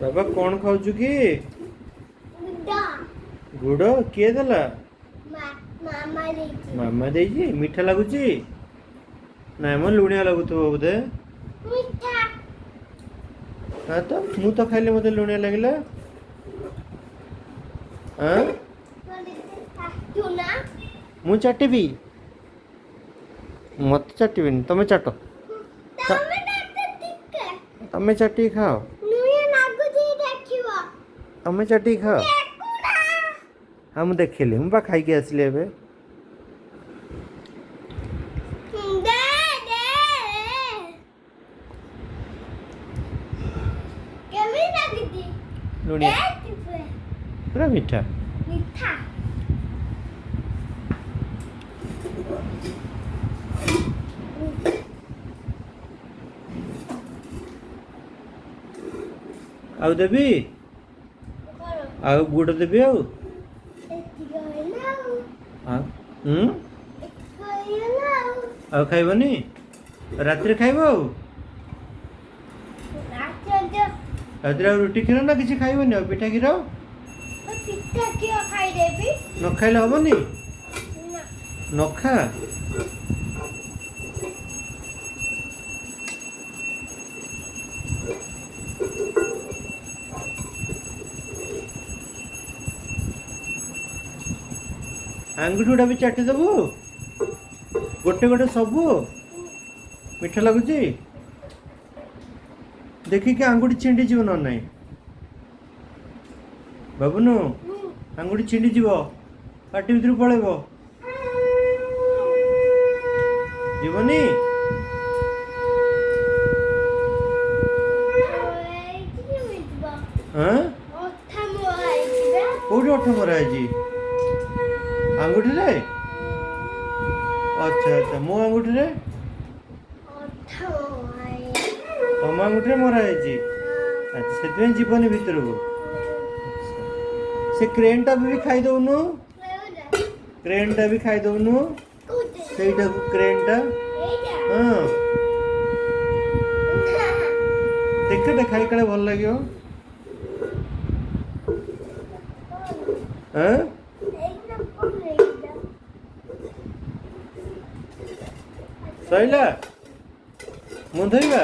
बाबा कौन खाऊचु कि गुड्डा गुड़ किए देला मामा देती मामा देजी मीठा लगुची ना म लुणिया लगुथबो बोधे मीठा हाँ तो मु तो खाइले मते लुणिया लागिला हाँ चूना मु चाटिबी मत चाटिबिनी तमे चाट तमे डाक्टर टिके तमे चाटी खाओ नुए लागुची देखिबो तमे चाटी खाओ देखुना हाँ मु देखिली मु बा खाई के आसली एबे दे दे केमी लागुची लुणिया दे पूरा मीठा मीठा आउ देबी करो आउ गुड़ देबी आउ एतिको हेलाउ आउ एतिको हेलाउ आउ खाइबनी रात्रि खाइब आउ रात रात्रि आउ रुटी क्षीर ना किसी खाइबनी आउ पिठा क्षीर पिठा क्यों खाई देबी न खाइले हबनी ना न खा आंगुठी गुड़ा भी चाटी देबू गोटे गोटे सबू मीठा लगुची देखिए आंगुठी छिंडी जीव न नहीं बाबुनु आंगुठी छिंडी जीव पाटी भीतर पलैब जीवनी हाँ कौटी अठ मरा है आंगुठी रे अच्छा अच्छा मो आंगुठी रे तम आंगुठी रे मरा है अच्छा से जीवनी भीतर को से क्रेन टा भी खाई दउनु क्रेन टा भी खाई दउनु सेटा को क्रेन टा हाँ देखे दे खाई कले भल लगियो हाँ सैला मुंह धोइबा